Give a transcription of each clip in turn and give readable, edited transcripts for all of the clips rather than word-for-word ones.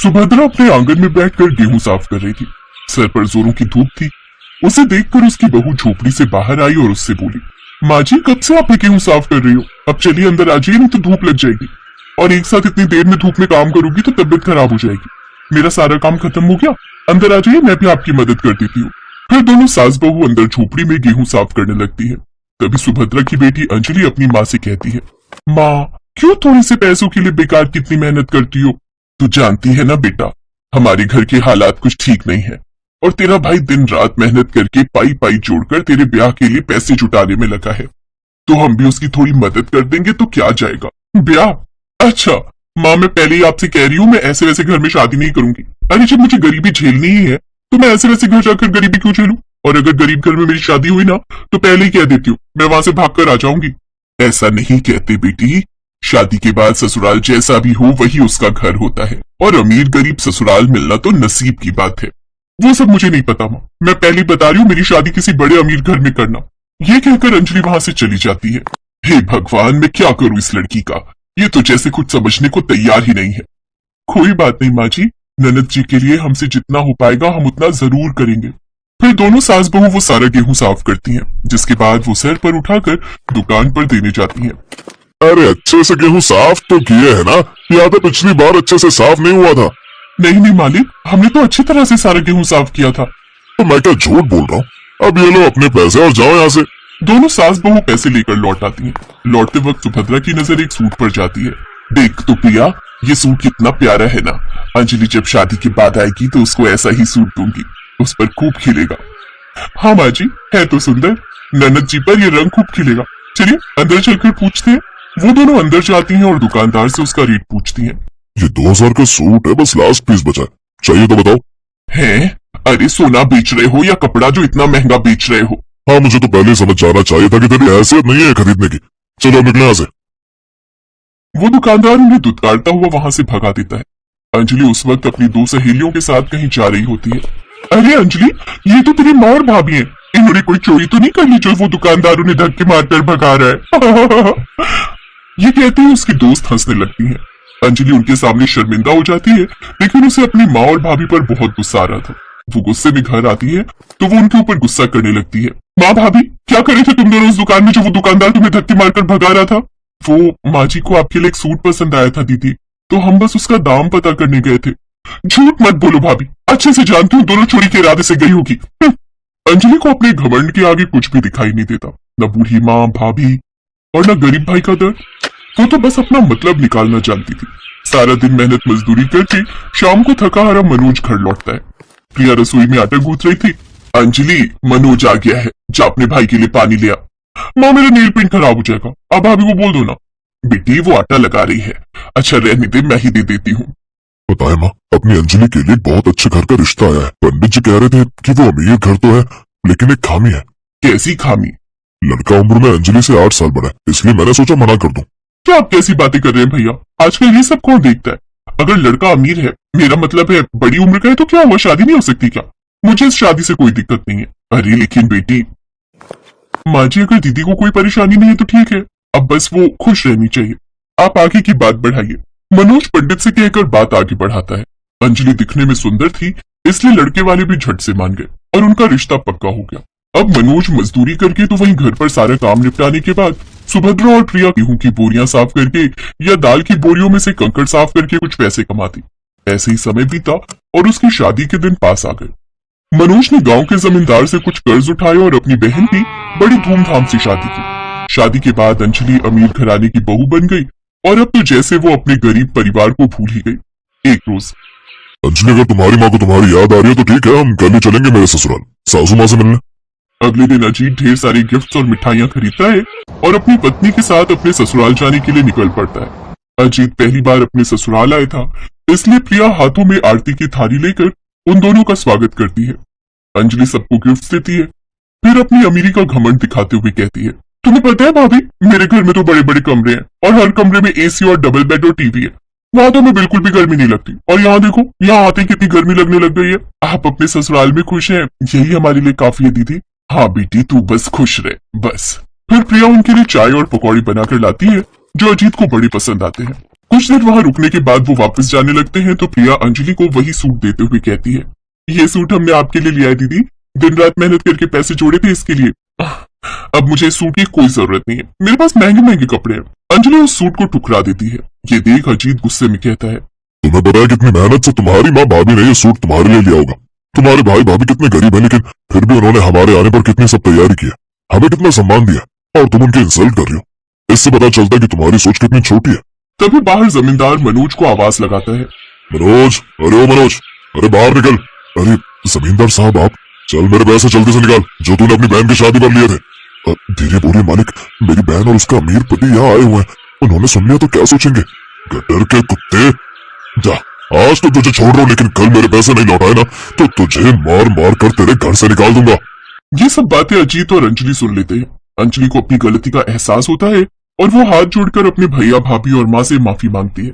सुभद्रा अपने आंगन में बैठकर गेहूं साफ कर रही थी। सर पर जोरों की धूप थी। उसे देखकर उसकी बहू झोपड़ी से बाहर आई और उससे बोली, माँ जी कब से आप गेहूं साफ कर रही हो? अब चलिए अंदर आ जाइए, नहीं तो धूप लग जाएगी, और एक साथ इतनी देर में धूप में काम करोगी तो तबीयत खराब हो जाएगी। मेरा सारा काम खत्म हो गया, अंदर आ जाइए, मैं भी आपकी मदद कर देती हूँ। फिर दोनों सास बहू अंदर झोपड़ी में गेहूं साफ करने लगती है। तभी सुभद्रा की बेटी अंजलि अपनी माँ से कहती है, माँ क्यों थोड़े से पैसों के लिए बेकार कितनी मेहनत करती हो? तू जानती है ना बेटा, हमारे घर के हालात कुछ ठीक नहीं है, और तेरा भाई दिन रात मेहनत करके पाई पाई जोड़कर तेरे ब्याह के लिए पैसे जुटाने में लगा है, तो हम भी उसकी थोड़ी मदद कर देंगे तो क्या जाएगा। ब्याह? अच्छा माँ, मैं पहले ही आपसे कह रही हूँ, मैं ऐसे वैसे घर में शादी नहीं करूंगी। अरे जब मुझे गरीबी झेलनी ही है तो मैं ऐसे वैसे घर जाकर गरीबी क्यों झेलूं? और अगर गरीब घर में मेरी शादी हुई ना तो पहले ही कह देती हूँ, मैं वहां से भागकर आ जाऊंगी। ऐसा नहीं कहते बेटी, शादी के बाद ससुराल जैसा भी हो वही उसका घर होता है, और अमीर गरीब ससुराल मिलना तो नसीब की बात है। वो सब मुझे नहीं पता माँ, मैं पहले बता रही हूँ, मेरी शादी किसी बड़े अमीर घर में करना। ये कहकर अंजलि वहां से चली जाती है। हे भगवान, मैं क्या करूं इस लड़की का, ये तो जैसे कुछ समझने को तैयार ही नहीं है। कोई बात नहीं माँ जी, ननद जी के लिए हमसे जितना हो पाएगा हम उतना जरूर करेंगे। फिर दोनों सास बहू वो सारा गेहूं साफ करती हैं, जिसके बाद वो सर पर उठाकर दुकान पर देने जाती हैं। अरे अच्छे से गेहूं साफ तो किए है ना? या तो पिछली बार अच्छे से साफ नहीं हुआ था? नहीं नहीं मालिक, हमने तो अच्छी तरह से सारा गेहूं साफ किया था। तो मैं क्या झूठ बोल रहा हूँ? अब ये लो अपने पैसे और जाओ यहाँ से। दोनों सास बहू पैसे लेकर लौट आती हैं। लौटते वक्त सुभद्रा की नजर एक सूट पर जाती है। देख तो प्रिया, ये सूट कितना प्यारा है ना, अंजलि जब शादी के बाद आएगी तो उसको ऐसा ही सूट दूंगी, उस पर खूब खिलेगा। हाँ माँ जी, है तो सुंदर, ननद जी पर ये रंग खूब खिलेगा। चलिए अंदर चलकर पूछते हैं। वो दोनों अंदर जाती हैं और दुकानदार से उसका रेट पूछती हैं। ये 2000 का सूट है, बस लास्ट पीस बचा है, चाहिए तो बताओ। है? अरे सोना बेच रहे हो या कपड़ा जो इतना महंगा बेच रहे हो? हाँ, मुझे तो पहले समझ जाना चाहिए था कि तेरी हैसियत नहीं है खरीदने की। चलो निकले यहाँ से। वो दुकानदार उन्हें दुत्कारता हुआ वहां से भगा देता है। अंजलि उस वक्त अपनी दो सहेलियों के साथ कहीं जा रही होती है। अरे अंजलि, ये तो तेरी माँ और भाभी हैं, इन्होंने कोई चोरी तो नहीं कर ली जो वो दुकानदार उन्हें धक्के मारकर भगा रहा है? ये कहते ही उसकी दोस्त हंसने लगती है। अंजलि उनके सामने शर्मिंदा हो जाती है, लेकिन उसे अपनी माँ और भाभी पर बहुत गुस्सा आ रहा था। वो गुस्से में घर आती है तो वो उनके ऊपर गुस्सा करने लगती है। माँ भाभी, क्या करे थे तुम दोनों उस दुकान में जो वो दुकानदार तुम्हें धक्के मारकर भगा रहा था? वो माँ जी को आपके लिए एक सूट पसंद आया था दीदी, तो हम बस उसका दाम पता करने गए थे। झूठ मत बोलो भाभी, अच्छे से जानती हूँ दोनों चोरी के इरादे से गई होगी। अंजलि को अपने घमंड के आगे कुछ भी दिखाई नहीं देता, न बूढ़ी माँ भाभी और न गरीब भाई का दर्द। वो तो बस अपना मतलब निकालना जानती थी। सारा दिन मेहनत मजदूरी करके शाम को थका हारा मनोज घर लौटता है। प्रिया रसोई में आटा गूंथ रही थी। अंजलि, मनोज आ गया है, जा अपने भाई के लिए पानी ले आ। माँ मेरा नेल पेंट खराब हो जाएगा, अब भाभी को बोल दो ना। बेटी वो आटा लगा रही है, अच्छा रहने दे, मैं ही दे देती हूँ। पता है माँ, अपनी अंजलि के लिए बहुत अच्छे घर का रिश्ता आया है। पंडित जी कह रहे थे कि वो अमीर घर तो है, लेकिन एक खामी है। कैसी खामी? लड़का उम्र में अंजलि से 8 साल बड़ा है, इसलिए मैंने सोचा मना कर दूं। क्या आप कैसी बातें कर रहे हैं भैया, आजकल ये सब कौन देखता है? अगर लड़का अमीर है, मेरा मतलब है बड़ी उम्र का है, तो क्या हुआ, शादी नहीं हो सकती क्या? मुझे इस शादी से कोई दिक्कत नहीं है। अरे लेकिन बेटी, माँ जी अगर दीदी को कोई परेशानी नहीं है तो ठीक है, अब बस वो खुश रहनी चाहिए। आप आगे की बात बढ़ाइए। मनोज पंडित से कहकर बात आगे बढ़ाता है। अंजलि दिखने में सुंदर थी, इसलिए लड़के वाले भी झट से मान गए और उनका रिश्ता पक्का हो गया। अब मनोज मजदूरी करके तो वहीं घर पर सारा काम निपटाने के बाद सुभद्रा और प्रिया गेहूं की बोरियां साफ करके या दाल की बोरियों में से कंकड़ साफ करके कुछ पैसे कमाती। ऐसे ही समय बीता और उसकी शादी के दिन पास आ गए। मनोज ने गांव के जमींदार से कुछ कर्ज उठाए और अपनी बहन की बड़ी धूमधाम से शादी की। शादी के बाद अंजलि अमीर घराने की बहू बन गई और अब तो जैसे वो अपने गरीब परिवार को भूल ही गई। एक रोज, अंजलि अगर तुम्हारी माँ को तुम्हारी याद आ रही है तो ठीक है, हम कल ही चलेंगे मेरे ससुराल सासू माँ से मिलने। अगले दिन अजीत ढेर सारी गिफ्ट्स और मिठाइयां खरीदता है और अपनी पत्नी के साथ अपने ससुराल जाने के लिए निकल पड़ता है। अजीत पहली बार अपने ससुराल आया था, इसलिए प्रिया हाथों में आरती की थाली लेकर उन दोनों का स्वागत करती है। अंजलि सबको गिफ्ट देती है, फिर अपनी अमीरी का घमंड दिखाते हुए कहती है, तुम्हें पता है भाभी, मेरे घर में तो बड़े बड़े कमरे हैं और हर कमरे में एसी और डबल बेड और टीवी है। वहां तो हमें बिल्कुल भी गर्मी नहीं लगती, और यहाँ देखो, यहाँ आते कितनी गर्मी लगने लग गई है। आप अपने ससुराल में खुश हैं, यही हमारे लिए काफी है दीदी। हाँ बेटी, तू बस खुश रहे बस। फिर प्रिया उनके लिए चाय और पकौड़ी बनाकर लाती है जो अजीत को बड़ी पसंद आते हैं। कुछ देर वहां रुकने के बाद वो वापस जाने लगते हैं तो प्रिया अंजलि को वही सूट देते हुए कहती है, ये सूट हमने आपके लिए लिया है दीदी, दिन रात मेहनत करके पैसे जोड़े थे इसके लिए। अब मुझे इस सूट की कोई जरूरत नहीं है, मेरे पास महंगे महंगे कपड़े हैं। अंजलि उस सूट को ठुकरा देती है। ये देख अजीत गुस्से में कहता है, तुम्हें पता है कितनी मेहनत से तुम्हारी माँ भाभी ने ये सूट तुम्हारे लिए लिया होगा। तुम्हारे भाई भाभी कितने गरीब है, लेकिन फिर भी उन्होंने हमारे आने पर कितनी सब तैयारी की है, हमें कितना सम्मान दिया, और तुम उनकी इंसल्ट कर रही हो। इससे पता चलता है कि तुम्हारी सोच कितनी छोटी है। तभी बाहर जमींदार मनोज को आवाज लगाता है, मनोज, अरे ओ मनोज, अरे बाहर निकल। अरे जमींदार साहब आप, चल मेरे पैसे जल्दी से निकाल जो तूने अपनी बहन की शादी पर लिए थे। धीरे बोलिए मालिक, मेरी बहन और उसका अमीर पति यहाँ आए हुए हैं, उन्होंने सुन लिया तो क्या सोचेंगे। गटर के कुत्ते, जा आज तो तुझे छोड़ रहा हूँ, लेकिन कल मेरे पैसे नहीं लौटाए ना तो तुझे मार मार कर तेरे घर से निकाल दूंगा। ये सब बातें अजीत और अंजलि सुन लेते हैं। अंजलि को अपनी गलती का एहसास होता है और वो हाथ जोड़कर अपने भैया भाभी और माँ से माफी मांगती है।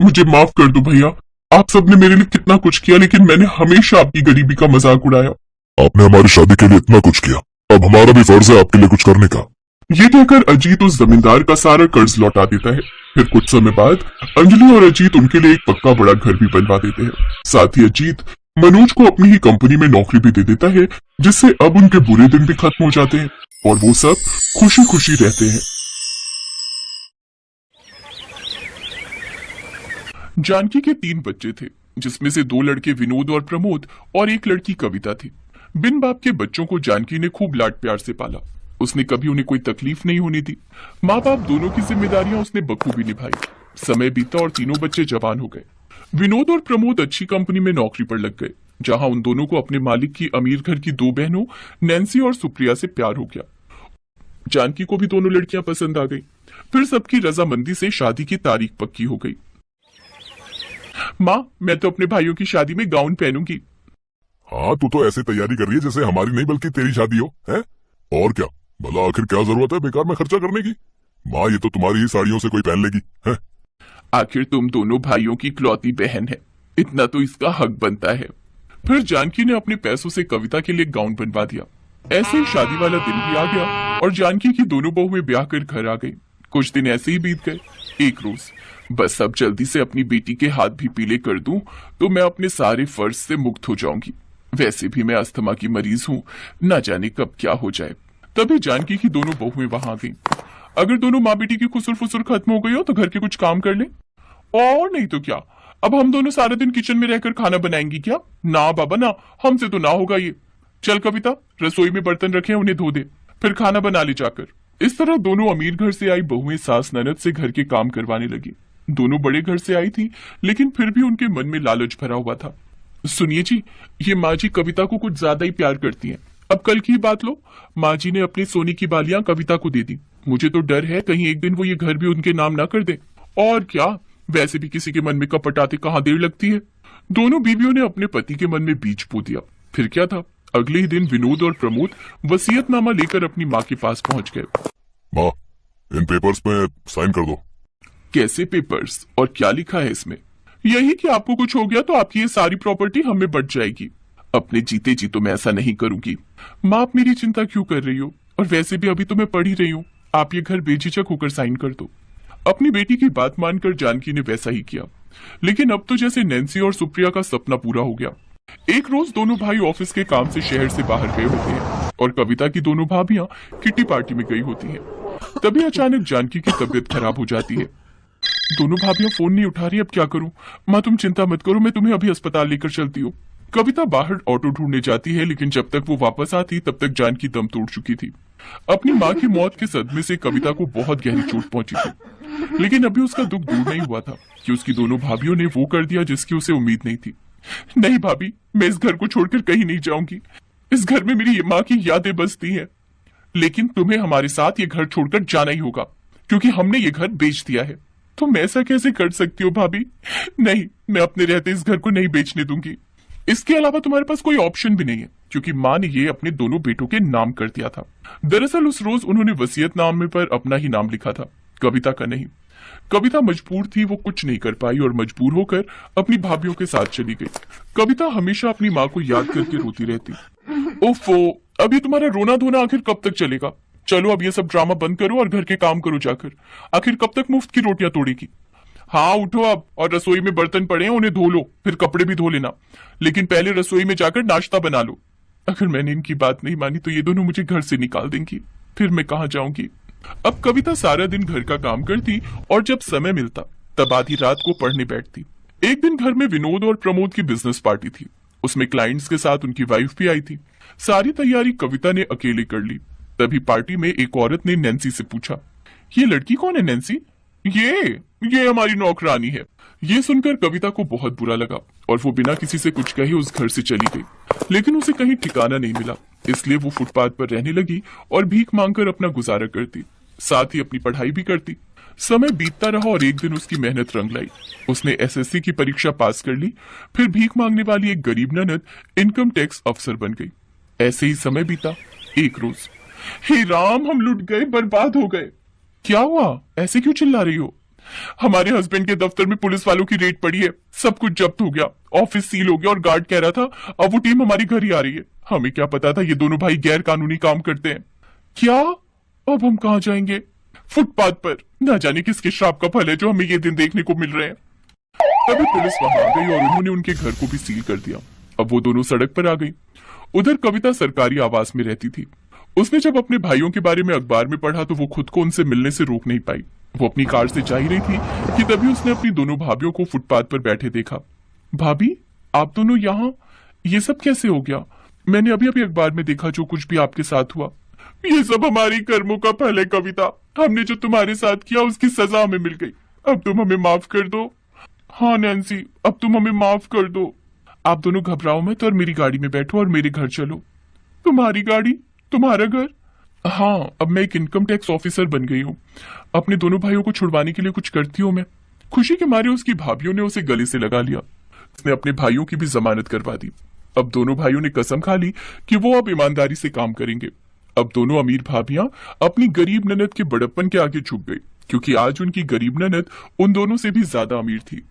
मुझे माफ कर दो भैया, आप सबने मेरे लिए कितना कुछ किया, लेकिन मैंने हमेशा आपकी गरीबी का मजाक उड़ाया। आपने हमारी शादी के लिए इतना कुछ किया, अब हमारा भी फर्ज है आपके लिए कुछ करने का। ये कहकर अजीत उस जमींदार का सारा कर्ज लौटा देता है। फिर कुछ समय बाद अंजलि और अजीत उनके लिए एक पक्का बड़ा घर भी बनवा देते हैं। साथ ही अजीत मनोज को अपनी ही कंपनी में नौकरी भी दे देता है, जिससे अब उनके बुरे दिन भी खत्म हो जाते हैं और वो सब खुशी खुशी रहते हैं। जानकी के 3 बच्चे थे, जिसमें से 2 लड़के विनोद और प्रमोद और एक लड़की कविता थी। बिन बाप के बच्चों को जानकी ने खूब लाड प्यार से पाला। उसने कभी उन्हें कोई तकलीफ नहीं होने दी। माँ बाप दोनों की जिम्मेदारियां उसने बखूबी निभाई। समय बीता और तीनों बच्चे जवान हो गए। विनोद और प्रमोद अच्छी कंपनी में नौकरी पर लग गए, जहां उन दोनों को अपने मालिक की अमीर घर की 2 बहनों नैन्सी और सुप्रिया से प्यार हो गया। जानकी को भी दोनों लड़कियां पसंद आ गई। फिर सबकी रजामंदी से शादी की तारीख पक्की हो गई। माँ, मैं तो अपने भाइयों की शादी में गाउन पहनूंगी। हाँ, तू तो ऐसे तैयारी कर रही है जैसे हमारी नहीं बल्कि तेरी शादी हो, है? और क्या भला आखिर क्या जरूरत है बेकार में खर्चा करने की? माँ, ये तो तुम्हारी ही साड़ियों से कोई पहन लेगी, है? आखिर तुम दोनों भाइयों की इकलौती बहन है, इतना तो इसका हक बनता है। फिर जानकी ने अपने पैसों से कविता के लिए गाउन बनवा दिया। ऐसे ही शादी वाला दिन भी आ गया और जानकी की दोनों बहुएं ब्याह कर घर आ गई। कुछ दिन ऐसे ही बीत गए। एक रोज, बस अब जल्दी से अपनी बेटी के हाथ भी पीले कर दूं तो मैं अपने सारे फर्ज से मुक्त हो जाऊंगी। वैसे भी मैं अस्थमा की मरीज हूँ, न जाने कब क्या हो जाए। तभी जानकी की दोनों बहुएं वहां गईं। अगर दोनों माँ बेटी की खुसुर फुसुर खत्म हो गई हो तो घर के कुछ काम कर ले, और नहीं तो क्या, अब हम दोनों सारा दिन किचन में रहकर खाना बनाएंगी क्या? ना बाबा ना, हमसे तो ना होगा ये। चल कविता, रसोई में बर्तन रखे उन्हें धो दे, फिर खाना बना ले जाकर। इस तरह दोनों अमीर घर से आई बहुएं सास ननद से घर के काम करवाने लगी। दोनों बड़े घर से आई थी, लेकिन फिर भी उनके मन में लालच भरा हुआ था। सुनिए जी, ये माँ जी कविता को कुछ ज्यादा ही प्यार करती हैं। अब कल की बात लो, माँ जी ने अपनी सोने की बालियां कविता को दे दी। मुझे तो डर है कहीं एक दिन वो ये घर भी उनके नाम ना कर दे। और क्या, वैसे भी किसी के मन में कपट आते कहाँ देर लगती है। दोनों बीवियों ने अपने पति के मन में बीज बो दिया। फिर क्या था, अगले ही दिन विनोद और प्रमोद वसीयतनामा लेकर अपनी माँ के पास पहुंच गए। माँ, इन पेपर्स में साइन कर दो। कैसे पेपर्स और क्या लिखा है इसमें? यही कि आपको कुछ हो गया तो आपकी ये सारी प्रॉपर्टी हमें बच जाएगी। अपने जीते जी तो मैं ऐसा नहीं करूंगी। माँ, आप मेरी चिंता क्यों कर रही हो? और वैसे भी अभी तो मैं पढ़ ही रही हूँ। आप ये घर बेझिझक होकर साइन कर दो। अपनी बेटी की बात मानकर जानकी ने वैसा ही किया। लेकिन अब तो जैसे नैन्सी और सुप्रिया का सपना पूरा हो गया। एक रोज दोनों भाई ऑफिस के काम से शहर से बाहर गए होते हैं और कविता की दोनों भाभियां किट्टी पार्टी में गई होती हैं। तभी अचानक जानकी की तबीयत खराब हो जाती है। दोनों भाभियां फोन नहीं उठा रही, अब क्या करूं? माँ, तुम चिंता मत करो, मैं तुम्हें अभी अस्पताल लेकर चलती हूँ। कविता बाहर ऑटो ढूंढने जाती है, लेकिन जब तक वो वापस आती तब तक जानकी दम तोड़ चुकी थी। अपनी माँ की मौत के सदमे से कविता को बहुत गहरी चोट पहुंची थी, लेकिन अभी उसका दुख दूर नहीं हुआ था कि उसकी दोनों भाभियों ने वो कर दिया जिसकी उसे उम्मीद नहीं थी। नहीं भाभी, मैं इस घर को छोड़कर कहीं नहीं जाऊंगी। इस घर में मेरी माँ की यादें बसती हैं, लेकिन तुम्हें हमारे साथ ये घर छोड़कर जाना ही होगा, क्योंकि हमने ये घर बेच दिया है। तुम ऐसा कैसे कर सकती हो भाभी? नहीं, मैं अपने रहते इस घर को नहीं बेचने दूंगी। इसके अलावा तुम्हारे पास कोई ऑप्शन भी नहीं है, क्योंकि माँ ने ये अपने दोनों बेटों के नाम कर दिया था। दरअसल उस रोज उन्होंने वसीयतनामे पर अपना ही नाम लिखा था, कविता का नहीं। कविता मजबूर थी, वो कुछ नहीं कर पाई और मजबूर होकर अपनी भाभियों के साथ चली गई। कविता हमेशा अपनी माँ को याद करके रोती रहती। ओफो, अब ये तुम्हारा रोना धोना आखिर कब तक चलेगा? चलो अब ये सब ड्रामा बंद करो और घर के काम करो जाकर। आखिर कब तक मुफ्त की रोटियां तोड़ेगी? हाँ उठो अब, और रसोई में बर्तन पड़े हैं उन्हें धो लो, फिर कपड़े भी धो लेना, लेकिन पहले रसोई में जाकर नाश्ता बना लो। अगर मैंने इनकी बात नहीं मानी तो ये दोनों मुझे घर से निकाल देंगी, फिर मैं कहाँ जाऊंगी। अब कविता सारा दिन घर का काम करती और जब समय मिलता तब आधी रात को पढ़ने बैठती। एक दिन घर में विनोद और प्रमोद की बिजनेस पार्टी थी, उसमें क्लाइंट्स के साथ उनकी वाइफ भी आई थी। सारी तैयारी कविता ने अकेले कर ली। तभी पार्टी में एक औरत ने नैन्सी से पूछा, ये लड़की कौन है नैन्सी? ये हमारी नौकरानी है। ये सुनकर कविता को बहुत बुरा लगा और वो बिना किसी से कुछ कहे उस घर से चली गई, लेकिन उसे कहीं ठिकाना नहीं मिला, इसलिए वो फुटपाथ पर रहने लगी और भीख मांगकर अपना गुजारा करती, साथ ही अपनी पढ़ाई भी करती। समय बीतता रहा और एक दिन उसकी मेहनत रंग लाई। उसने एसएससी की परीक्षा पास कर ली, फिर भीख मांगने वाली एक गरीब ननद इनकम टैक्स अफसर बन गई। ऐसे ही समय बीता। एक रोज, हे राम, हम लुट गए, बर्बाद हो गए। क्या हुआ, ऐसे क्यों चिल्ला रही हो? हमारे हस्बैंड के दफ्तर में पुलिस वालों की रेड पड़ी है, सब कुछ जब्त हो गया, ऑफिस सील हो गया और गार्ड कह रहा था अब वो टीम हमारी घर ही आ रही है। हमें क्या पता था ये दोनों भाई गैर कानूनी काम करते हैं। क्या? अब हम कहाँ जाएंगे? फुटपाथ पर। ना जाने किसके श्राप का फल है जो हमें ये दिन देखने को मिल रहे हैं। तभी पुलिस वहां आ गई और उन्होंने उनके घर को भी सील कर दिया। अब वो दोनों सड़क पर आ गई। उधर कविता सरकारी आवास में रहती थी। उसने जब अपने भाइयों के बारे में अखबार में पढ़ा तो वो खुद को उनसे मिलने से रोक नहीं पाई। वो अपनी कार से जा ही रही थी कि तभी उसने अपनी दोनों भाभियों को फुटपाथ पर बैठे देखा। भाभी, आप दोनों यहाँ? ये सब कैसे हो गया? मैंने अभी अभी अखबार में देखा जो कुछ भी आपके साथ हुआ। ये सब हमारी कर्मों का फल है कविता। हमने जो तुम्हारे साथ किया उसकी सजा हमें मिल गई। अब तुम हमें माफ कर दो। हाँ नैन्सी, अब तुम हमें माफ कर दो। आप दोनों घबराओ मत और मेरी गाड़ी में बैठो और मेरे घर चलो। तुम्हारी गाड़ी? तुम्हारा घर? हाँ, अब मैं एक इनकम टैक्स ऑफिसर बन गई हूँ। अपने दोनों भाइयों को छुड़वाने के लिए कुछ करती हूँ मैं। खुशी के मारे उसकी भाभियों ने उसे गले से लगा लिया। उसने अपने भाइयों की भी जमानत करवा दी। अब दोनों भाइयों ने कसम खा ली कि वो अब ईमानदारी से काम करेंगे। अब दोनों अमीर भाभियां अपनी गरीब ननद के बड़प्पन के आगे झुक गई, क्योंकि आज उनकी गरीब ननद उन दोनों से भी ज्यादा अमीर थी।